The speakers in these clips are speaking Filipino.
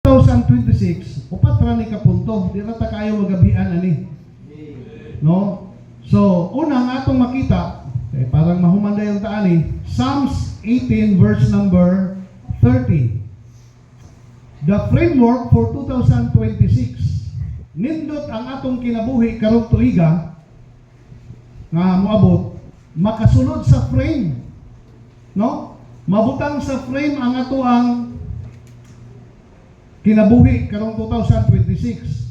2026 upat ra ni kapunto, di ra ta kayo magabian ani. No? So, una nga atong makita, parang mahumanday ang taani, Psalms 18 verse number 30. The framework for 2026. Nindot ang atong kinabuhi karong tuiga nga moabot makasunod sa frame. No? Mabutang sa frame ang ato ang kinabuhi karong 2026.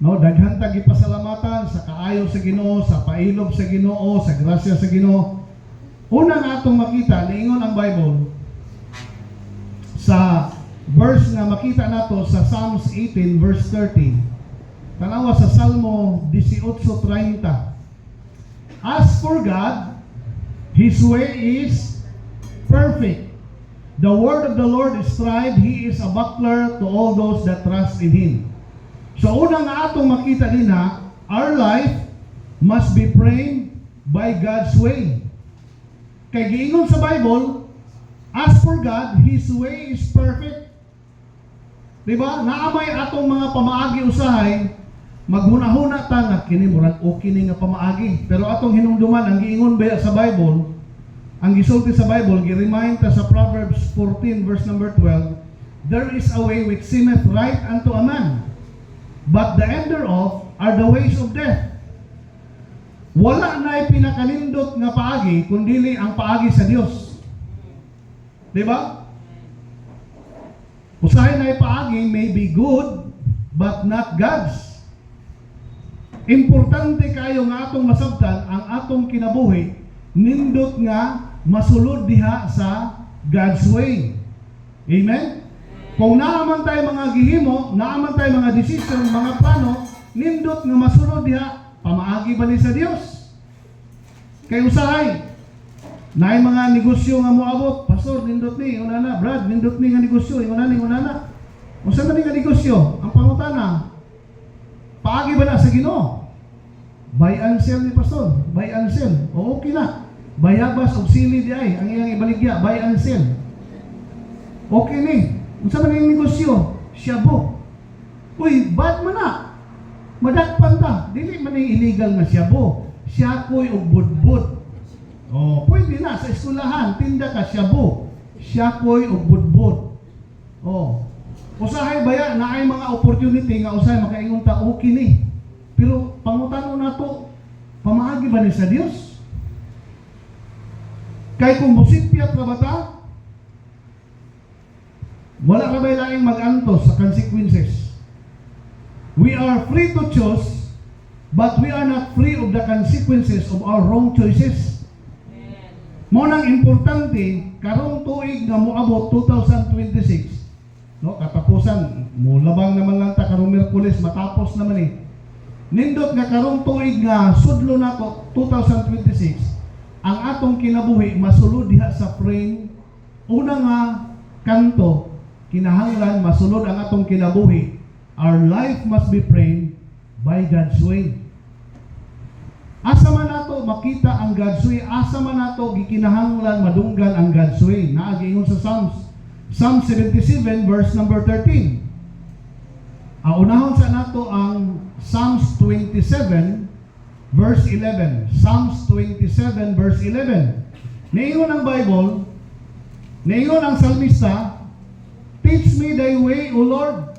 No, daghan ta gipasalamatan sa kaayo sa Ginoo, sa pailob sa Ginoo, sa grasya sa Ginoo. Una nga atong makita, niingon ang Bible sa verse nga makita nato sa Psalms 18 verse 30. Tanawa sa Salmo 18:30. As for God, His way is perfect. The word of the Lord is tried. He is a buckler to all those that trust in Him. So una nga atong makita din our life must be framed by God's way. Kay giingon sa Bible, as for God, His way is perfect. Diba? Naamay atong mga pamaagi usahay, maghuna-huna ta nga kini murag okay ni nga pamaagi. Pero atong hinumduman ang giingon ba sa Bible, ang gisulti sa Bible, gi-remind ta sa Proverbs 14 verse number 12, there is a way which seemeth right unto a man, but the end thereof are the ways of death. Wala na'y pinakanindot nga paagi, kundili ang paagi sa Dios. Diba? Usahay na'y paagi may be good, but not God's. Importante kayo nga atong masabtan ang atong kinabuhi, nindot nga masulod diha sa God's way. Amen? Kung naaman tayo mga gihimo, naaman tayo mga decision, mga plano, nindot nga masunod diha, pamaagi ba ni sa Dios? Kay usahay, naay mga negosyo nga moabot, pastor, nindot ni, unana, Brad, nindot ni nga negosyo, unana. Unsa man ni nga negosyo? Ang pangutana, paagi ba na sa Ginoo? Buy and sell ni pastor, buy and sell. O okay na. Bayabas og sili di ay, ang iyang ibaligya, buy and sell. Okay ni. Unsa man yung negosyo? Shabu. Uy, bad man na. Madakpan ta. Dili man yung illegal nga shabu. Syakoy o budbud. Oh, pwede na sa eskwelahan, tinda ka shabu. Syakoy o budbud. Oh. Usahay baya na ay mga opportunity nga usahay makaingon ta okay ni. Pero pangutano nato, pamaagi ba ni sa Dios? Kay kung musipyat na ba ta, wala ka ba laing mag-antos sa consequences? We are free to choose, but we are not free of the consequences of our wrong choices. Mo nang importante, karong tuig nga moabot 2026, no, katapusan, mulabang naman lang ta karong Miyerkules, matapos naman eh. Nindot nga karong tuig nga sudlo nako 2026, ang atong kinabuhi masulod diha sa frame. Una nga kanto, kinahanglan masunod ang atong kinabuhi. Our life must be framed by God's way. Asa man nato makita ang God's way, asa man nato gikinahanglan madunggan ang God's way. Naagiingon sa Psalm 77 verse number 13. Unahon sa nato ang Psalms 27 verse 11. Psalms 27 verse 11. Niingon ang Bible, niingon ang salmista, teach me thy way, O Lord,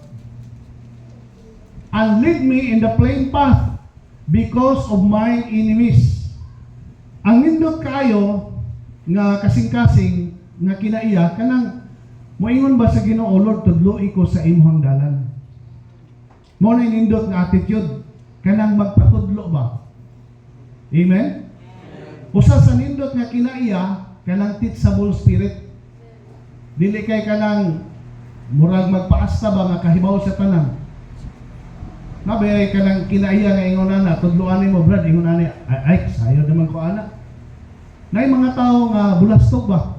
and lead me in the plain path because of my enemies. Ang nindot kayo nga kasing-kasing nga kinaiya kanang moingon ba sa Ginoo, Lord, tudloi ko sa imong dalan. Mo na nindot nga attitude kanang magpatudlo ba? Amen? Usa sa nindot nga kinaiya kanang teachable spirit. Dili kay kanang murag magpaasta ba nga kahibaw sa tanan. Nabay ka ng kinaiya nga ingon na tudloan mo, Brad, ingon ani ay sayo naman ko ana. Nay mga tao nga bulastog ba?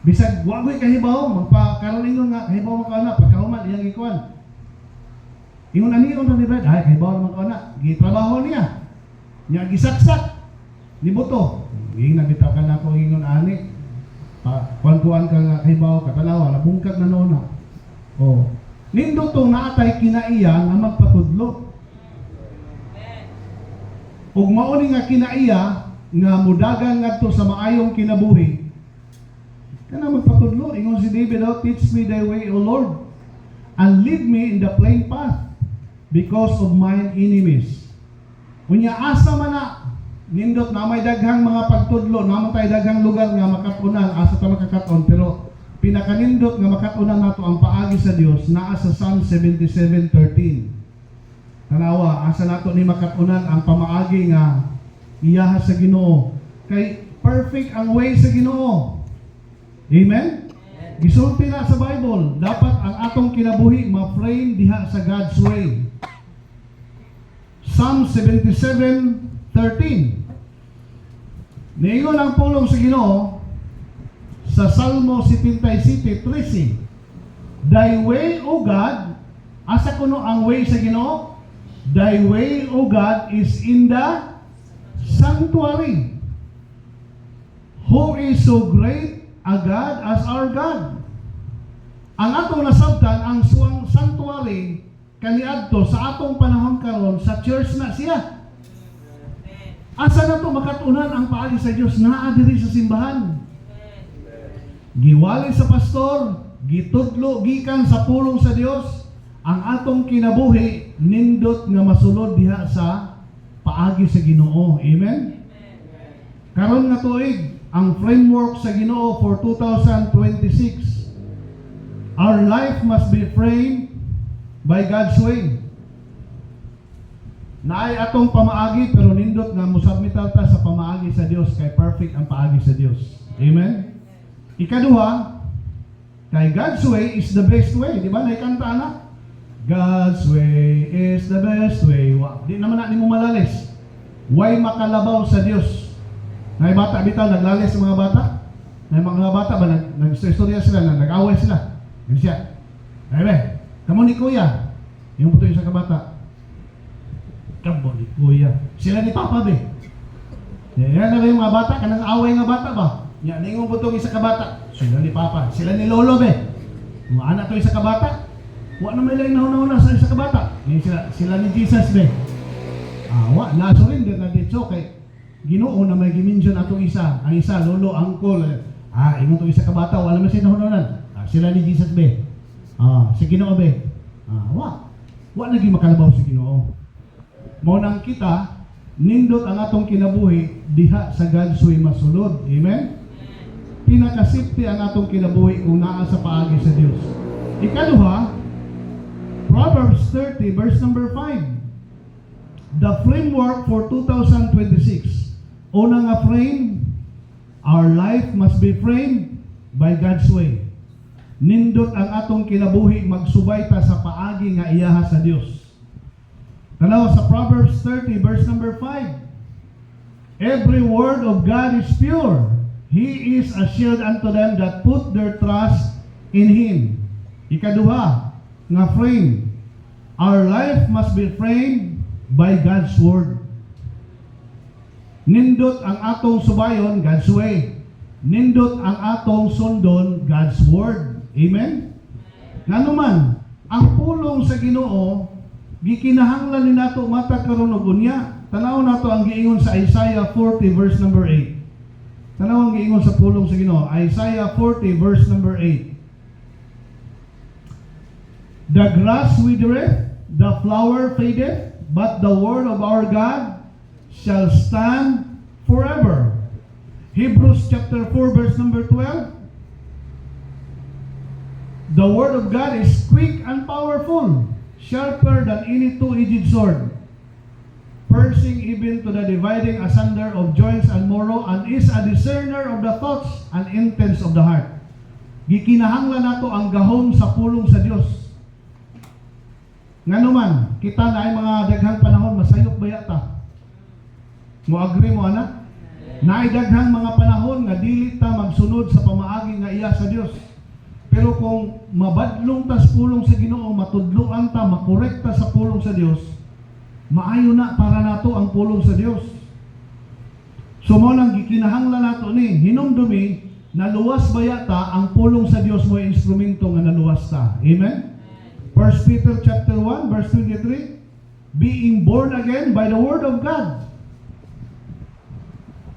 Bisag wa koy kahibaw, magpakaron ingon nga kahibaw mo ka ana pagkahuman iyang ikuan. Ingon ani ni Brad, ay kahibaw naman ko ana. Gitrabaho niya. Nya gisaksak ni buto. Ingin bitaw ka na ko ingon ani. Kuan-kuan ka nga kahibaw katanawa nabungkag na nona. Oh. Nindot tong naatay kinaiya nga magpatudlo. Ug mauni nga kinaiya nga mudagan ngadto sa maayong kinabuhi. Kana magpatudlo ingon si David, oh, teach me thy way, O Lord, and lead me in the plain path because of mine enemies. Unya asa man na nindot na may daghang mga pagtudlo, naman tayo daghang lugar nga makatunan, asa ta makakaton, pero pinakanindot nga makatunan nato ang paagi sa Dios naa sa Psalm 77:13. Tanawa, asa nato ni makatunan ang pamaagi nga iyaha sa Ginoo. Kay perfect ang way sa Ginoo. Amen? Gisulti na sa Bible, dapat ang atong kinabuhi ma-frame diha sa God's way. Psalm 77:13. Niingon ang pulong sa Ginoo sa Salmo 77:13. Thy way, O God, asa kuno ang way sa Ginoo? Thy way, O God, is in the sanctuary. Who is so great a God as our God? Ang atong nasabtan, ang suwang sanctuary kaniadto sa atong panahon karon sa church na siya. Asa na to makatunan ang paagi sa Dios naa diri sa simbahan. Giwali sa pastor, gitudlo gikan sa pulong sa Dios, ang atong kinabuhi nindot nga masulod diha sa paagi sa Ginoo. Amen. Karon nga tuig ang framework sa Ginoo for 2026. Our life must be framed by God's way. Naay atong pamaagi pero nindot nga musabmitan ta sa pamaagi sa Dios kay perfect ang paagi sa Dios. Amen. Ikaduha, kay God's way is the best way, di ba? Naikanta na. God's way is the best way. Di naman na nimo malalis. Why makalabaw sa Dios? Nay bata bitaw naglalis sa mga bata. Nay mga bata ba nag-istorya sila, nag-away sila. Yan siya. Ayun, kamo ni kuya. Yung puto yung sa kabata. Kamo ni kuya. Sila ni Papa be. Yan na yung mga bata, kanang away nga bata ba? Yan, ningong puto yung sa kabata. Sila ni Papa. Sila ni Lolo be. Mga anak to yung sa kabata. Wa na may lang nahuna-una sa isa kabata. Sila ni Jesus be. Wa na surrender na dito kay Ginoo na may gimension atong isa. Ang isa lolo, uncle. Ingon to isa kabata wala man siya nahununan. Sila ni Jesus be. Si Ginoo be. Wa lagi makalabaw si Ginoo. Mao nang kita nindot ang atong kinabuhi diha sa God's way masulod. Amen. Pinakasipti ang atong kinabuhi kung naa sa paagi sa Dios. Ikaduha, Proverbs 30 verse number 5. The framework for 2026. Una nga frame, our life must be framed by God's way. Nindot ang atong kinabuhi magsubay ta sa paagi nga iyaha sa Dios. Tanaw sa Proverbs 30 verse number 5. Every word of God is pure. He is a shield unto them that put their trust in Him. Ikaduha nga frame, our life must be framed by God's word. Nindot ang atong subayon, God's way. Nindot ang atong sundon, God's word. Amen? Ngano man, ang pulong sa Ginoo, gikinahanglan ni nato matag karon og unya. Tanaw nato ang giingon sa Isaiah 40 verse number 8. Tanaw ang giingon sa pulong sa Ginoo, Isaiah 40 verse number 8. The grass withereth, the flower fadeth, but the word of our God shall stand forever. Hebrews chapter 4 verse number 12. The word of God is quick and powerful, sharper than any two-edged sword, piercing even to the dividing asunder of joints and marrow, and is a discerner of the thoughts and intents of the heart. Gikinahanglan nato ang gahom sa pulong sa Dios. Ngano man, kita na ay mga daghang panahon masayop ba yata? Mo agree mo ana? Naay daghang mga panahon nga dili ta magsunod sa pamaagi nga iya sa Dios. Pero kung mabadlong ta sa pulong sa Ginoo, matudloan ta, makorekta sa pulong sa Dios, maayo na para nato ang pulong sa Dios. So mo nang gikinahanglan nato ni hinumdumi naluwas ba yata ang pulong sa Dios mo instrumento nga naluwas ta. Amen? 1 Peter chapter 1 verse 23, being born again by the word of God.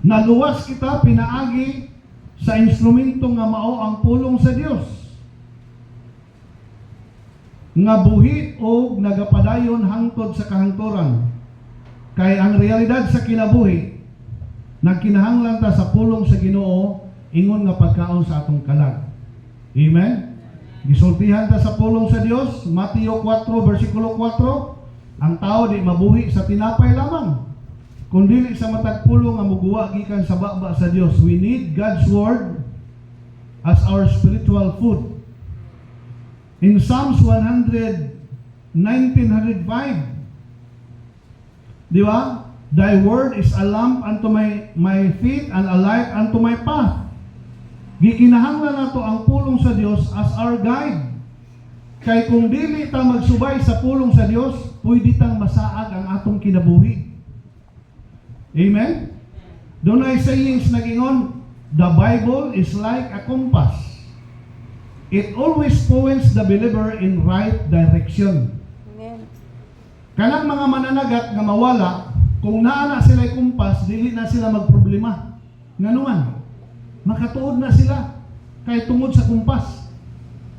Naluwas kita pinaagi sa instrumento nga mao ang pulong sa Dios. Nga buhi o nagapadayon hangtod sa kahangturan. Kay ang realidad sa kinabuhi, nagkinahanglan ta sa pulong sa Ginoo ingon nga pagkaon sa atong kalag. Amen? Gisultihan ta sa pulong sa Dios, Mateo 4 versikulo 4, ang tao di mabuhi sa tinapay lamang, kundi sa matag pulong nga muguwa gikan sa baba sa Dios. We need God's word as our spiritual food. In Psalms 119:105, di ba? Thy word is a lamp unto my feet and a light unto my path. Gikinahanglan nato ang pulong sa Dios as our guide. Kay kung dili ta magsubay sa pulong sa Dios, pwede tang masaag ang atong kinabuhi. Amen? Doon ay sayings nagingon, the Bible is like a compass. It always points the believer in right direction. Amen. Kanang mga mananagat nga mawala, kung naana sila'y kumpas, dili na sila magproblema. Nganuman, makatuod na sila kay tungod sa kumpas.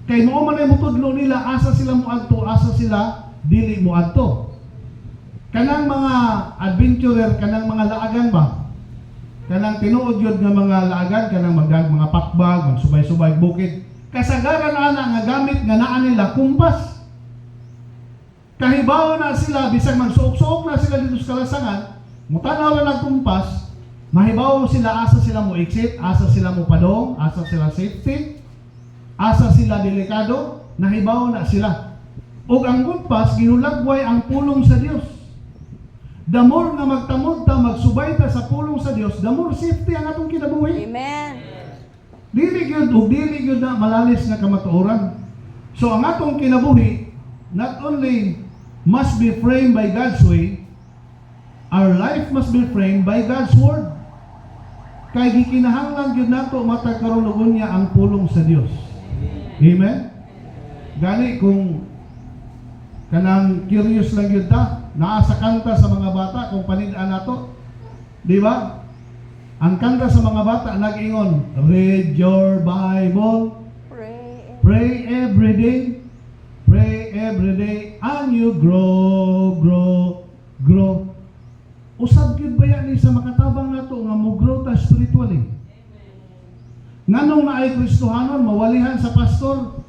Kay mao man ay mutudlo nila, asa sila muadto, asa sila dili muadto. Kanang mga adventurer, kanang mga laagan ba? Kanang tinuod yun nga mga laagan, kanang mga pakbag, magsubay-subay bukid. Kasagaran ana nga gamit nga naa nila kumpas. Kahibaw na sila, bisag magsuok-suok na sila dito sa kalasangan, mutanaw na nagkumpas, mahibaw sila asa sila mo exit, asa sila mo padong, asa sila safety, asa sila delikado, nahibaw na sila. O ang kumpas, ginulagway ang pulong sa Dios. The more nga magtamod ta, magsubay ta sa pulong sa Dios, the more safety ang atong kinabuhi. Amen. Dili gyud na malalis na kamatuoran. So ang atong kinabuhi not only must be framed by God's way, our life must be framed by God's word. Kay gikinahanglan gyud nato matag karon unya ang pulong sa Dios. Amen. Gani kung kanang curious lang gyud ta, naa sa kanta sa mga bata kung panin-an nato, di ba? Ang kanta sa mga bata nag-ingon, read your Bible, pray every day, and you grow. Usab gyud ba yan sa makatabang nato nga mo-grow ta spiritually? Nganong na ay Kristohanon, mawalihan sa pastor,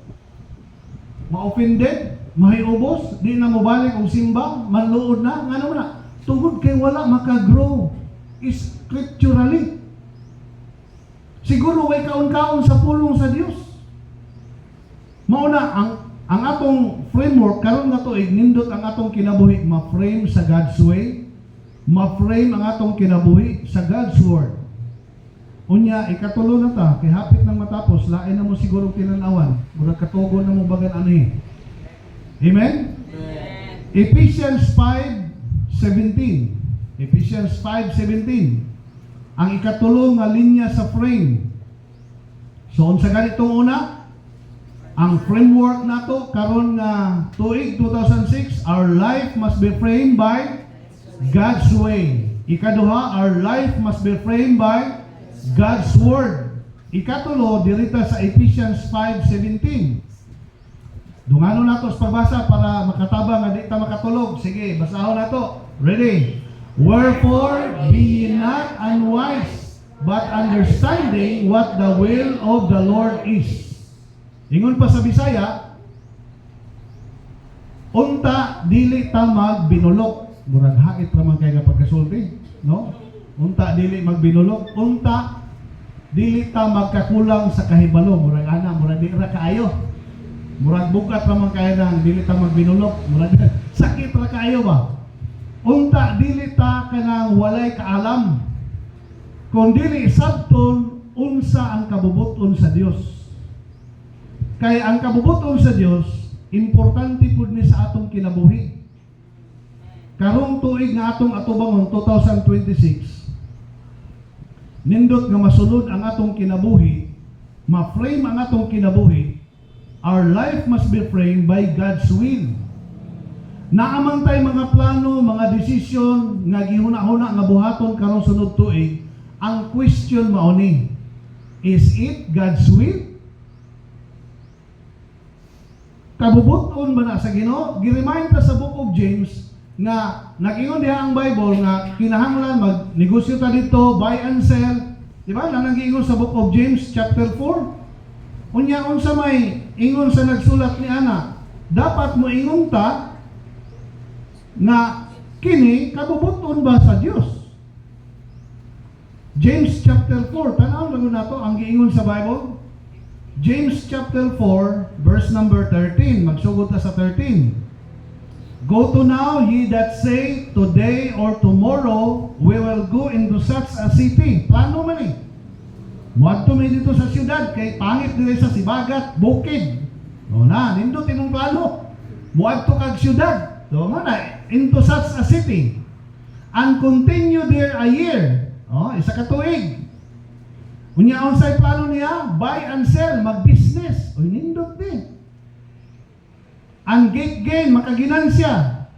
ma-offended, mahiubos, di na mo balik og simba, manluod na, ngano na? Tungod kay wala maka-grow scripturally. Siguro way kaon-kaon sa pulong sa Dios. Mauna ang atong framework karon nga tuig nindot ang atong kinabuhi ma-frame sa God's way, ma-frame ang atong kinabuhi sa God's word. Unya ikatulo na ta kay hapit nang matapos, lain na mo siguro tinanawan, murag katugon na mo bagan ani. Amen? Ephesians 5:17. Ephesians 5:17. Ang ikatulo nga linya sa frame. So unsa ganitong una? Ang framework nato karon nga tuig 2006, our life must be framed by God's way. Ikaduha, our life must be framed by God's word. Ikatulo, dirita sa Ephesians 5:17. Dungano nato sa pagbasa para makatabang nga di ta makatulog. Sige, basahon nato. Ready? Wherefore, be ye not unwise, but understanding what the will of the Lord is. Ingon pa sa Bisaya, unta dili ta magbinulok. Murag hait ra man kay nga pagkasulti, no? Unta dili magbinulok, unta dili ta magkakulang sa kahibalo. Murag ana, murag di ra kaayo. Murag bukat ra man kay nang dili ta magbinulok, murag sakit ra kaayo ba? Unta dili ta kanang walay kaalam, kun dili sabton unsa ang kabubuton sa Dios. Kay ang kabubuton sa Dios importante pud ni sa atong kinabuhi. Karong tuig nga atong atubangon 2026, nindot nga masulod ang atong kinabuhi ma-frame ang atong kinabuhi, our life must be framed by God's will. Naaman tay mga plano, mga desisyon nga gihuna-huna nga buhaton karong sunod tuig, ang question mao ni, is it God's will? Kabubuton ba na sa Ginoo? Gi-remind ta sa book of James nga nag-ingon diha ang Bible nga kinahanglan magnegosyo ta dito, buy and sell. Di ba? Nang nag-ingon sa book of James chapter 4. Unya unsa may ingon sa nagsulat ni ana, dapat mo ingon ta na kini kabubuton ba sa Dios? James chapter 4, tanaw lang nato ang giingon sa Bible. James chapter 4 verse number 13, magsugod ta sa 13. Go to now, ye that say, today or tomorrow we will go into such a city. Plano man eh. Muadto mi dito sa siyudad kay pangit diri sa sibagat, bukid. O na, nindot imong plano. Muadto kag siyudad. So man into such a city and continue there a year. Oh, isa ka tuig. Unya unsay plano niya? Buy and sell, mag-business. Oy nindot din. And get gain, makaginansya.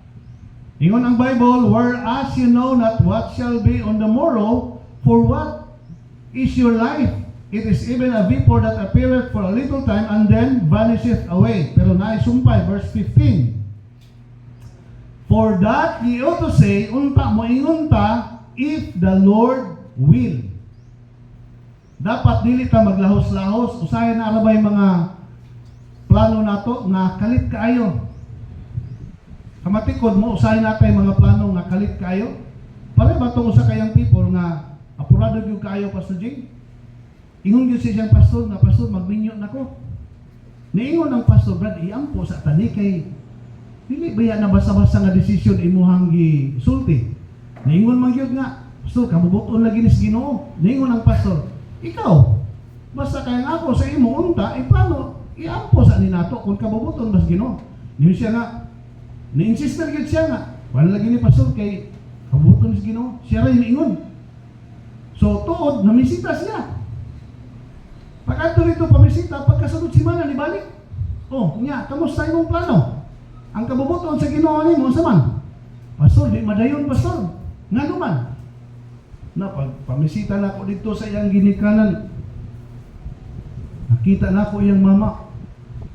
Ingon ang Bible, whereas you know not what shall be on the morrow, for what is your life? It is even a vapor that appeareth for a little time and then vanisheth away. Pero naisumpay, verse 15. For that ye ought to say, unta mo ingunta, if the Lord will. Dapat dili ta maglahos-lahos, usahay na arabay mga plano nato nga kalit kaayo. Kamatikod mo, usahay natin mga plano nga kalit kaayo. Pare ba itong usa kayang people nga apurado yung kaayo, Pastor Jing? Ingon yun siya pastor, nga pastor, magminyo na ko. Niingon ang pastor, Brad, iampo sa tani kay dili ba yan na basta-basta nga desisyon imuhang gisulti. Niingon man yun nga, pastor, kabubuton lagi nis Ginoo. Niingon ang pastor, ikaw, basta kaya nga ako sa imo unta, paano iampo sa ninato kung kabubuton mas Ginoo. Niyo siya nga, ni-insister yun siya nga, wala lagi ni pastor kay kabubuton mas Ginoo. Siya rin niingon. So, tuod, namisita siya. Pagkanto rito pamisita, pagkasunod si Mana, nibalik. Oh, nga, kamusta imong plano? Ang kabubuton sa Ginoo ni mo sa man. Pastor, di madayon pastor. Nga naman. Na pag pamisita na ako dito sa iyang ginikanan, nakita na ako iyang mama.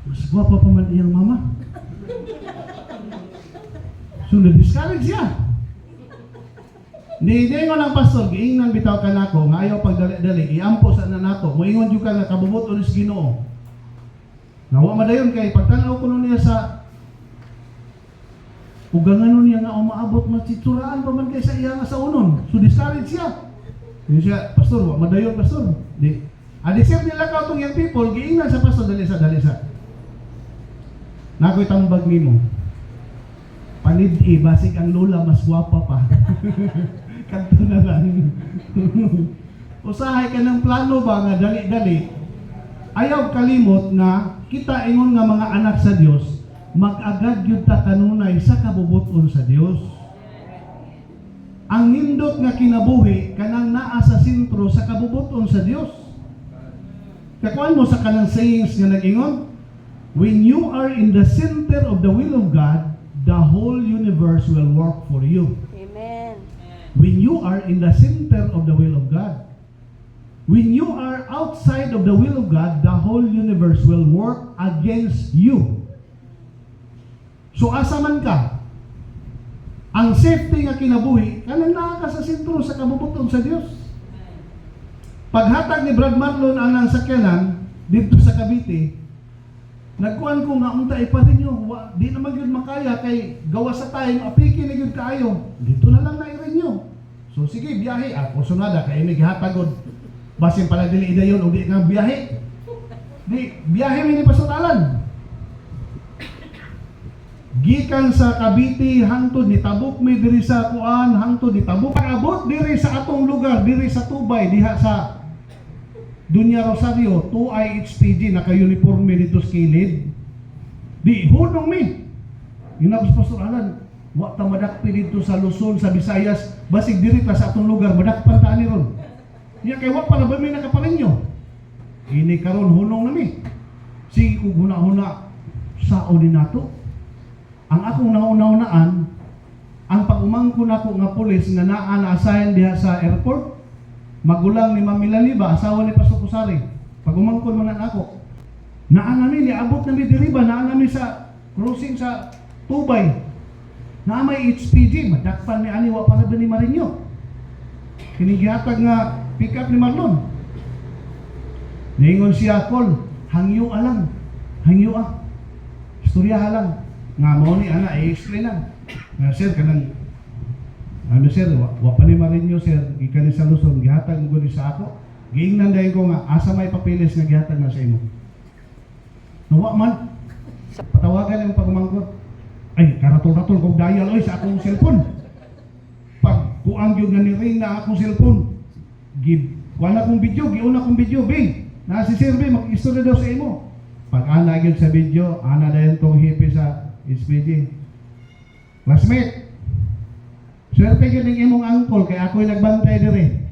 Mas gwapa pa man iyang mama. So na-discourage siya. Hindi ingon ang pastor, giingnan bitaw ka nako nga ayaw pagdali-dali, iampo sa na nato. Moingon jud ka nga kabubuton sa Ginoo. Nga wa madayon kay pagtanaw kuno niya sa uganganon niya nga umaabot matitsuraan pa man kay sa iya nga sa unon. So discourage siya. Yun siya, pastor, wa madayon pastor. Di. Adisip nila ka itong young people, giingnan sa pastor, dalisa. Nako'y tambag nimo. Panid-i, basig ang lola, mas gwapa pa. Kanto na lang. Usahay ka ng plano ba nga dali-dali, ayaw kalimot nga kita ingon nga mga anak sa Dios, mag-agad yun ta kanunay sa kabubuton sa Dios. Ang nindot nga kinabuhi kanang naa sa sentro sa kabubuton sa Dios. Kakuan mo sa kanang sayings nga nag-ingon, when you are in the center of the will of God, the whole universe will work for you. Amen. When you are in the center of the will of God. When you are outside of the will of God, the whole universe will work against you. So asa man ka, ang safety nga kinabuhi, kanang naa ka sa sentro sa kabubuton sa Dios. Paghatag ni Brad Marlon ang nang sakyanan dito sa Cavite, nagkuhan ko nga unta iparin nyo, di naman yun makaya kay gawa sa time, apiki na yun kaayo, dito na lang nairin nyo. So sige, biyahe, ako sunada, kaya may gihatagod. Basin pala dili idayon, o di nga biyahe. Di, biyahe may nipasutalan. Gikan sa Cavite, hangtod ni tabuk may diri sa kuan, hangtod ni tabuk. Pag-abot diri sa atong lugar, diri sa Tubay, diha sa Dunya Rosario, 2 HPG, naka-uniforme dito sa kilid. Di, hunong mi. Ginagos Pastor Alan, wa ta madakpi dito sa Luzon, sa Visayas, basig diri ta sa atong lugar, madakpan ta ni ron. Iya kay wa pala ba may nakapalinyo. Ini karon hunong nami. Sige kung huna-huna sao din nato. Ang akong nauna-unaan, ang pag-umangkon ako nga pulis nga naa na-assign diha sa airport, magulang ni Ma'am Melanie ba, asawa ni Pastor Kusari. Pag-umangkon man ako, naa namin, niabot namin diriba, naa namin sa crossing sa Tubay. Naa may HPG, madakpan ni Aniwa para ba ni Marinyo. Kinigihatag nga pick up ni Marlon. Ningon siya, Col, hangyo alang, hangyo istoryahan lang. Nga mo ni ana i-explain lang. Nga sir kanang ano sir, wa pa ni Marinyo sir, gikan sa Luzon gihatag mo gud sa ako. Giingnan dayon ko nga asa may papeles nga gihatag na sa imo. Nawa man. Patawagan ang pagmangkot. Ay, karatol-ratol kog dial oy sa akong cellphone. Pag kuang gyud nga ni ring na akong cellphone. Wala kong video, giuna kong video, be. Na si Sir B mag-istorya daw sa imo. Pag ana gyud sa video, ana dayon tong hipi sa SPG. Classmate, swerte yun ng imong uncle, kaya ako'y nagbantay dire.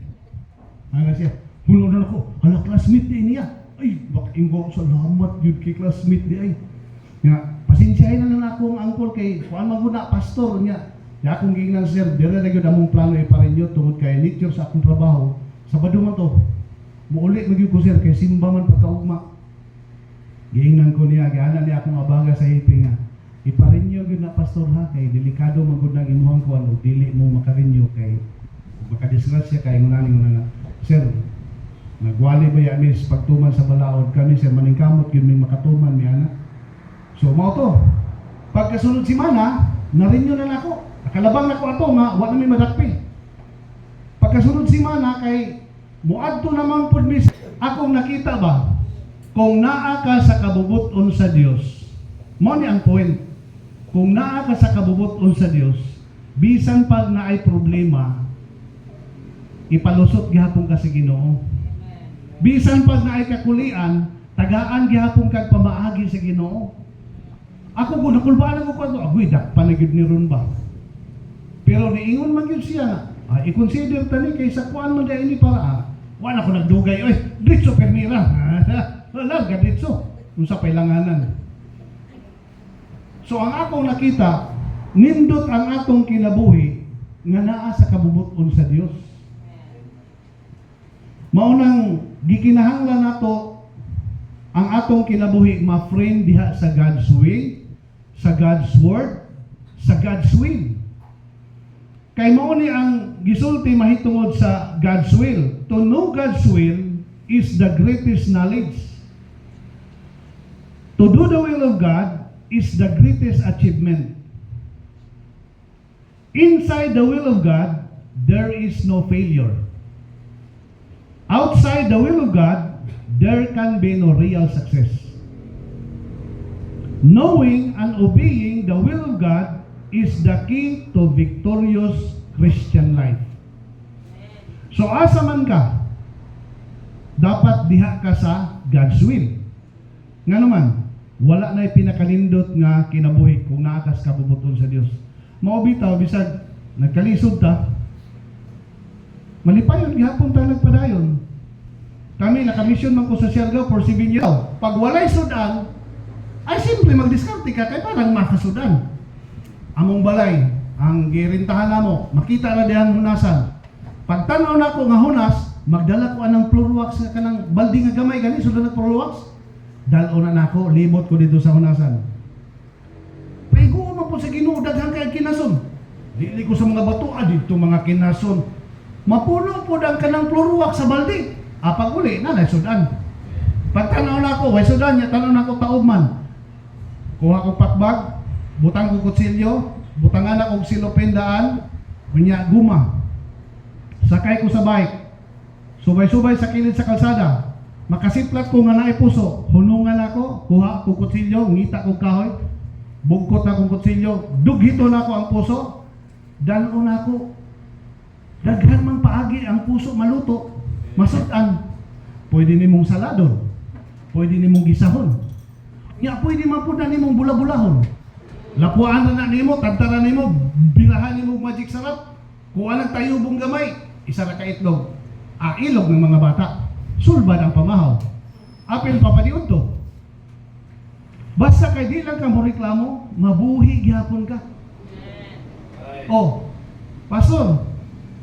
Hanga siya, hulog na ako, hala classmate din niya. Ay, bakain ko, salamat yun kay classmate di ay. Nga, pasensyahin na lang akong uncle kay, kuhaan maguna, pastor niya. Kaya akong gingnan sir, dire na yun among plano iparinyo, tungod kay nature sa akong trabaho. Sabado man to, muuli magyud ko sir, kay simba man pagkaugma. Gingnan ko niya, gana niya akong abaga sa hipi nga. Iparinyo gyud na pastor ha kay delikado man gud nang imuhang kuan ug dili mo makarinyo kay makadisgrasya kay ngunani sir nagwali ba ya mis pagtuman sa balaod kami sir maningkamot gyud may makatuman mi ana. So mao to pagkasunod semana narinyo na nako nakalabang nako ato nga wa na mi madakpi. Pagkasunod semana kay muadto naman pud mis akong nakita ba kung naa ka sa kabubuton sa Dios mo ni ang point. Kung naa ka sa kabubuton sa Dios, bisan pag naay problema, ipalusot gihapon ka sa Ginoo. Bisan pag naay kakulian, tagaan gihapon kag pamaagi sa Ginoo. Ako gud nakulbaan ko kanto, agoy dakpan na gyud ni ron ba. Pero niingon man gyud siya, i-consider tani kay sa kuan man ini para wala ko nagdugay oy, ditso permira. Wala ga ditso. Unsa pailanganan. So ang akong nakita, nindot ang atong kinabuhi nga naa sa kabubuton sa Dios. Maunang gikinahanglan nato ang atong kinabuhi ma-frame diha sa God's way, sa God's word, sa God's will. Kay mao ni ang gisulti mahitungod sa God's will. To know God's will is the greatest knowledge. To do the will of God is the greatest achievement. Inside the will of God, there is no failure. Outside the will of God, there can be no real success. Knowing and obeying the will of God is the key to victorious Christian life. So asa man ka, dapat diha ka sa God's will. Nga naman, wala na pinakalindot nga kinabuhi kung naakas kabubuton sa Dios. Mao bitaw bisag nagkalisod ta, malipayon gihapon ta nagpadayon. Kami nakamisyon man ko sa Siargao for 7 years. Pag walay sudan, ay simple magdiskarte ka kay parang makasudan. Among balay, ang girintahan namo, makita na dihang hunasan. Pag tanaw na ko nga hunas, magdala ko anang floor wax nga kanang baldi nga gamay gani sudan na floor wax. Dal-una na ako, libot ko dito sa hunasan. Paigo mo po sa Ginoo daghang kay kinason. Dili ko sa mga bato, dito mga kinason. Mapuno po ang kanang pluruwak sa balde. Pag uli, na sudan. Pag tanaw na ako, way sudan niya, tanaw na ako taubman. Kuha ko patbag, butang ko kutsilyo, butangan akong silopendaan, kunya guma. Sakay ko sa bike. Subay-subay sa kilid sa kalsada. Makasiplat ko nga naay puso, hunungan ako, kuha ko kutsilyo, ngita ko kahoy, bugkot na akong kutsilyo, dughito na ako ang puso, dalon ako. Daghan man paagi ang puso maluto, masutan. Pwede nimong saladon, pwede nimong gisahon. Nya pwede man pud na nimong bula-bulahon. Lapuan na nimo, tantara nimo, bilahan nimo magic sarap. Kuha lang tayubong gamay, isa ra ka itlog. Ilog ng mga bata. Sulbad ang pamahaw. apil papadiod to. Basta kay di lang ka mo reklamo, mabuhi gihapon ka. Oh, pastor,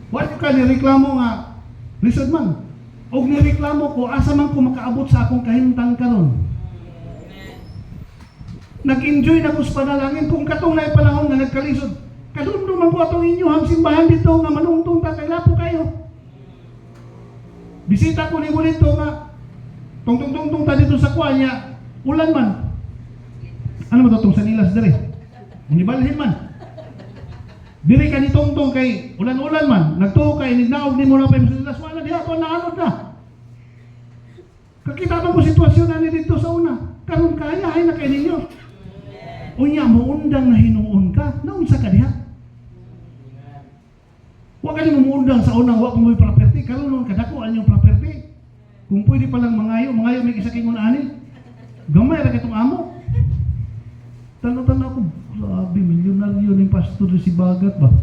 wala ka nireklamo nga, lisod man. Og nireklamo ko, asa man ko makaabot sa akong kahimtang karon. Nag-enjoy na ko sa panalangin kung katong na panahon nga nagkalisod. Kadumdum man ko atong inyong simbahan dito nga manungtong ta kay lapo kayo. Bisita ko ni mo dito nga tungtong ta dito sa kuanya, ulan man. Ano ba itong sanilas dere? Hindi balhin man. Diri ka ni tongtong kay ulan-ulan man. Nagtuho kay nignaog ni mo na pa yung sanilas. Wala diha ko naanod na. Kakita ba ko sitwasyon na ni dito sa una? Karon kaya ay na kay ninyo. Unya mo undang na hinuon ka. Naunsa ka diha? Wa ka ni mo undang sa unang wa ko mo'y property. Karon nun kadako ang yung property. Kung pwede palang mangayo may isa kingon ani. Gamay ra katong amo. Tanaw-tanaw ko, grabe, milyonaryo ng pastor si Bagat ba?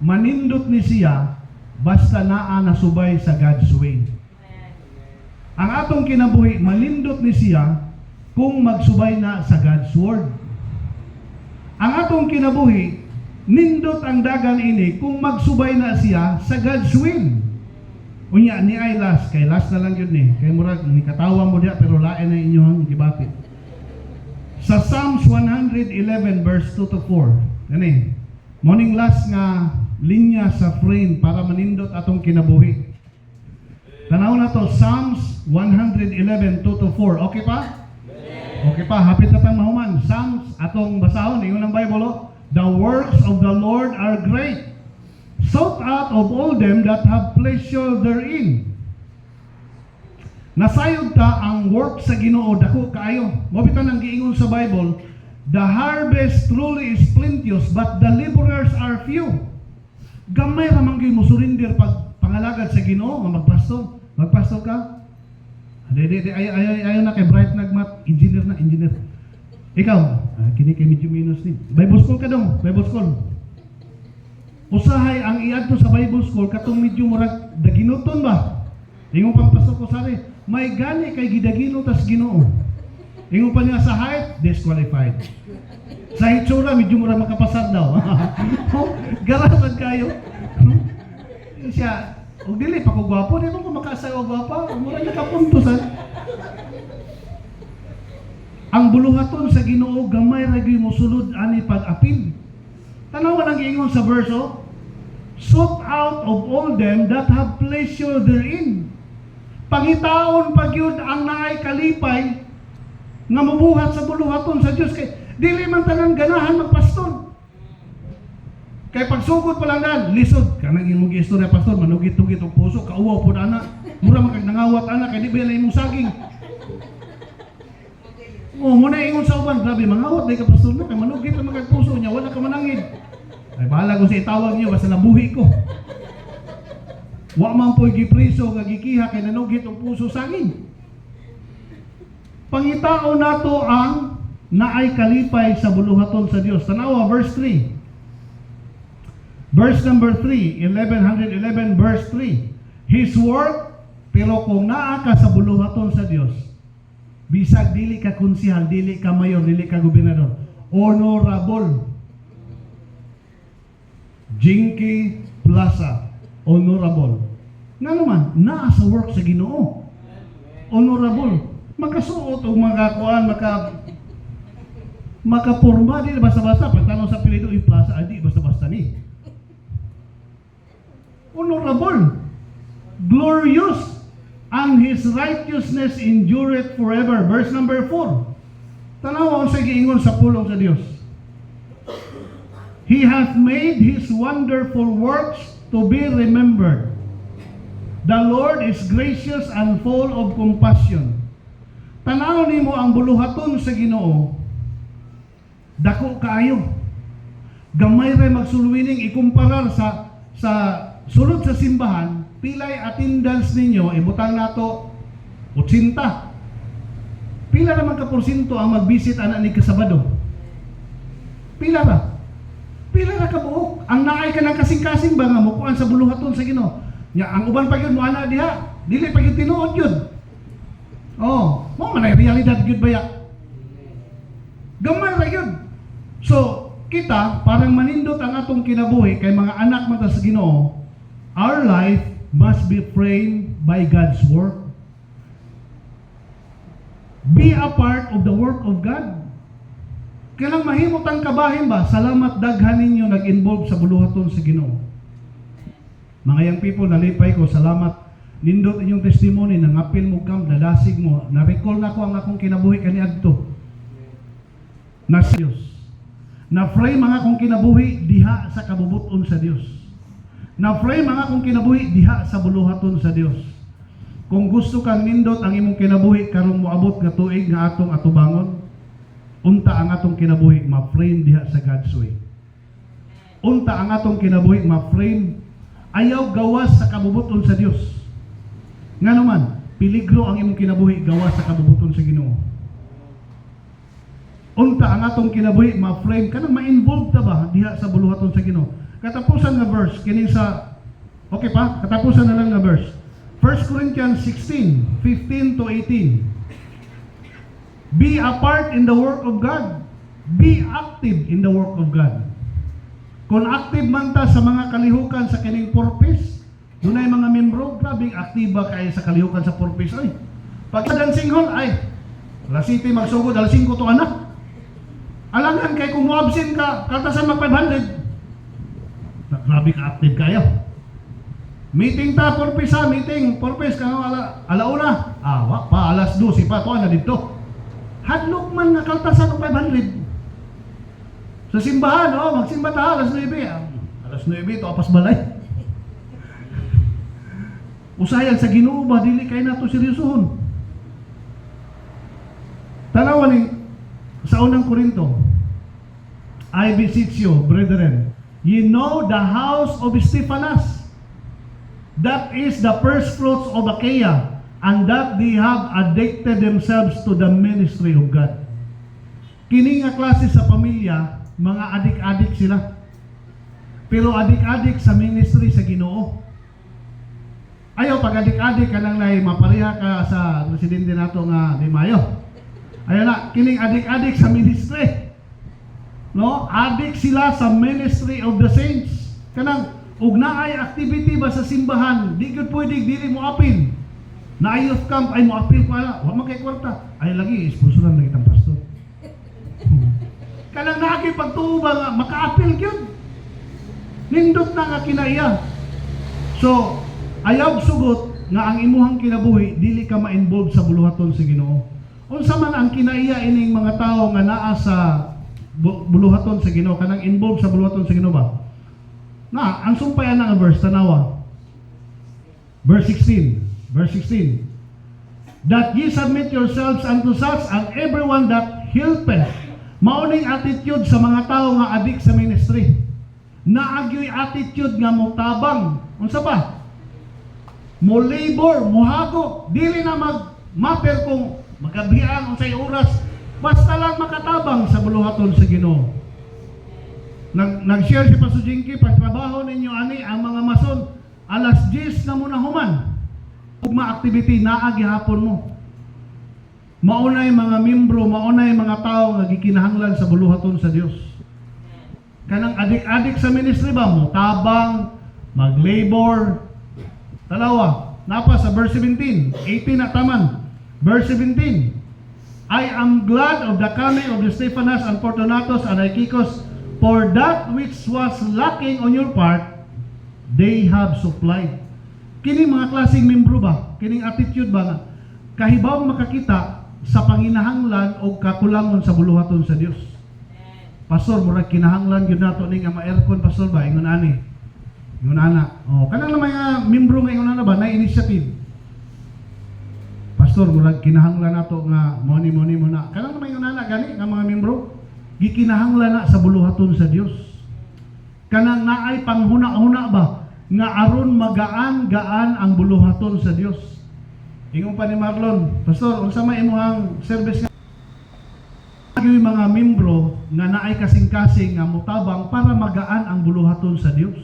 Manindot ni siya, basta naa nasubay sa God's way. Ang atong kinabuhi, malindot ni siya kung magsubay na sa God's word. Ang atong kinabuhi, nindot ang dagan ini kung magsubay na siya sa God's will. Unya, ni ay last, kay last na lang yun ni. Kay murag, ni katawa mo diya, pero lain na inyong gibapit. Sa Psalms 111 verse 2 to 4. Gani. Morning last nga linya sa frame para manindot atong kinabuhi. Tanaw na to Psalms 111 2 to 4. Okay pa? Okay pa, hapit na tang mahuman. Psalms atong basahon ingon ang Bible. Oh. The works of the Lord are great, sought out of all them that have pleasure therein. Nasayod ta ang work sa Ginoo dako kaayo. Mabitan ang giingon sa Bible, the harvest truly is plenteous, but the laborers are few. Gamay ra man gyud mo surrender pag pangalagad sa Ginoo nga magpastor. Magpastor ka? Ayo na kay Bright nagmat, engineer. Ikaw, kini kay medyo minus ni. Bible school ka dong, Bible school. Usahay ang iadto sa Bible school katong medyo murag daginuton ba? Ingon pang pastor ko sari, may gani kay gidagino tas Ginoo. Ingon pa niya sa height, disqualified. Sa hitsura, medyo mura makapasar daw. Garasan kayo. Siya, o dili pa ko gwapo, di mo ko makasayaw gwapa, mura niya kapuntusan. Ang buluhaton sa Ginoo, gamay ra gyud mo sulod ani pag-apil. Tanawan ang giingon sa verso, sought out of all them that have pleasure therein. Pangitaon pagyud ang naay kalipay nga mabuhat sa buluhaton sa Dios kay dili man tanan ganahan magpastor. Kay pagsugod pa lang dan, lisod kanang imong istorya pastor, manugit-tugit og puso, kauwaw pud ana. Mura man kag nangawat ana kay di ba imong saging. Oh, muna ingon sa uban, grabe mangawat day ka pastor na kay manugit man kag puso niya, wala ka manangid. Ay bahala ko sa itawag niyo basta nabuhi ko. Wa man po'y gipriso nga gikiha kay nanugit ang puso saging. Pangitao nato ang naay kalipay sa buluhaton sa Dios. Tanawa verse 3. Verse number 3, 1111 verse 3. His work, pero kung naa ka sa buluhaton sa Dios, bisag dili ka konsihal, dili ka mayor, dili ka gobernador, honorable. Jinky Plaza, honorable. Nga naman, naa sa work sa Ginoo. Honorable. Makasuot o makakuan, makapurma, di basta-basta. Pagtanong sa pilido yung plaza, di basta-basta ni. Honorable. Glorious. And His righteousness endureth forever. Verse number 4. Tanaw ang sa giingon sa pulong sa Dios. He hath made His wonderful works to be remembered. The Lord is gracious and full of compassion. Tanaw nimo ang buluhaton sa Ginoo. Dako kaayo. Gamay ray magsuluwining ikumparar sa sulod sa simbahan, pilay attendance ninyo ibutang nato 80. Pila naman ka porsyento ang mag-visit ana ni kasabado? Pila ba? Pila ra ka buok. Ang naay ka ng kasing-kasing ba nga mukuan sa buluhaton sa Ginoo. Nya ang uban pa gyud mo ana diha. dili pa gyud tinuod yun. Oh, mo man ay realidad gyud ba ya? Gamay ra yun. So, kita, parang manindot ang atong kinabuhi kay mga anak mata sa Ginoo, our life must be framed by God's work. Be a part of the work of God. Kailang mahimot ang kabahin ba? Salamat daghan ninyo nag-involve sa buluhaton sa Ginoo. Mga young people, nalipay ko, salamat nindot inyong testimony, nangapil mo kam, dadasig mo, na-recall na ko ang akong kinabuhi kaniadto. Na sa Diyos. Na-frame mga akong kinabuhi diha sa kabubuton sa Diyos. Na-frame mga akong kinabuhi diha sa buluhaton sa Diyos. Kung gusto kang nindot ang imong kinabuhi karong moabot nga tuig nga atong atubangon, unta ang atong kinabuhi ma-frame diha sa God's way. Unta ang atong kinabuhi ma-frame ayaw gawas sa kabubuton sa Diyos. Nga naman, piligro ang imong kinabuhi gawas sa kabubuton sa Ginoo. Unta ang atong kinabuhi ma-frame kanang ma-involve ta ba diha sa buluhaton sa Ginoo. Katapusan nga verse kining sa okay pa, katapusan na lang nga verse. 1 Corinthians 16:15 to 18. Be a part in the work of God. Be active in the work of God. Kung active man ta sa mga kalihukan sa kining purpose, dunay mga membro, grabe aktiba kay sa kalihukan sa purpose. Ay, pag sa dancing hall, ay, alas 7 magsugod, alas 5 to anak. Alangan kay kung mo-absent ka, kaltasan mag 500. Grabe ka active kayo. Meeting ta, purpose ha, meeting, purpose ka alauna. Wa pa, alas 12 pa, tuwa na dito. Hadlok man nga kaltasan ng 500. Sa simbahan, magsimba ta, alas 9. Alas 9, to apas balay. Usayan sa Ginoo ba, dili kay nato seryosohon. Tanawan ni sa unang Korinto, I beseech you, brethren, ye know the house of Stephanas, that is the first fruits of Achaia, and that they have addicted themselves to the ministry of God. Kini nga klase sa pamilya, mga adik-adik sila. Pero adik-adik sa ministry sa Ginoo. Ayaw pag adik-adik ka nang mapareha ka sa presidente nato nga Di Mayo. Ayan na, kining adik-adik sa ministry. No? Adik sila sa ministry of the saints. Kanang, ug naay activity ba sa simbahan, di gud pwede, dili mo apil. Na youth camp, ay mo apil pa, wa man kay kwarta. Ay lagi, sponsoran lagi tang pastor. Kanang naagi pagtuo ba nga, maka-apil gyud. Nindot na nga kinaiya. So, ayaw sugot nga ang imuhang kinabuhi, dili ka ma-involve sa buluhaton sa Ginoo. Unsa man ang kinaiya ining mga tao nga naa sa buluhaton sa Ginoo, kanang involved sa buluhaton sa Ginoo ba? Na, ang sumpayan nga verse tanawa. Verse 16. That ye submit yourselves unto such and everyone that helpeth. Mauning attitude sa mga tao nga adik sa ministry. Naagyoy attitude nga mo tabang. Unsa ba? Mo labor, mo hago, dili na mag-matter kung magkabihan o sa oras, basta lang makatabang sa buluhaton sa Ginoo. Nag-share si Pastor Jinky, pagtrabaho ninyo ani ang mga mason, alas 10 na muna human. Ugma activity naa gihapon mo. Maunay mga membro, maunay mga tao nga gikinahanglan sa buluhaton sa Dios. Kanang adik-adik sa ministry ba mo, tabang, mag-labor. Talawa, napa sa verse 17, 18 na taman. Verse 17, I am glad of the coming of the Stephanas and Fortunatus and Achaicus, for that which was lacking on your part, they have supplied. Kining mga klaseng membro ba? Kining attitude ba nga? Kahibaw makakita sa panginahanglan o kakulangon sa buluhaton sa Dios. Pastor, murag kinahanglan yun nato ni nga ma-aircon, pastor ba? Ingon ani. Ingon ana. Kanang na mga membro nga ingon ana ba? Na initiative. Pastor, murag kinahanglan nato nga money muna. Kanang may unana gani nga mga membro, gikinahanglan na sa buluhaton sa Dios. Kanang naay panghuna-huna ba nga aron magaan-gaan ang buluhaton sa Dios. Ingon pa ni Marlon, Pastor, unsa may imong service nga gyud mga membro nga naay kasing-kasing nga mutabang para magaan ang buluhaton sa Dios.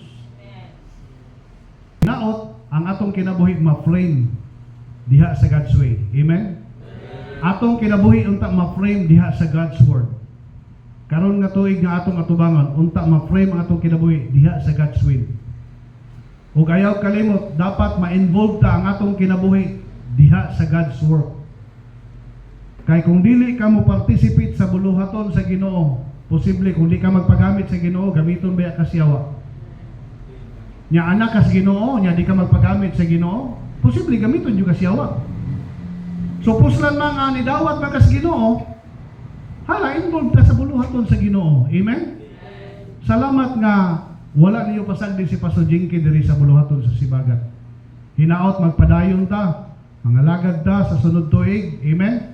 Naot ang atong kinabuhi ma-frame diha sa God's way. Amen? Atong kinabuhi unta ma-frame diha sa God's word. Karon nga tuig nga atong atubangon, unta ma-frame ang atong kinabuhi diha sa God's will. Ug ayaw kalimot, dapat ma-involve ta ang atong kinabuhi diha sa God's work. Kay kung dili ka mo participate sa buluhaton sa Ginoo, posible kung di ka magpagamit sa Ginoo, gamiton ba ka siyawa? Nya anak ka sa Ginoo, nya di ka magpagamit sa Ginoo, posible gamiton jud ka siyawa. So puslan mga nidawat ba ka sa Ginoo, hala involved ka sa buluhaton sa Ginoo. Amen? Salamat nga wala niyo pasagdi si Pastor Jinky diri sa buluhaton sa Sibagat. Hinaot magpadayon ta, mangalagad ta sa sunod tuig. Amen?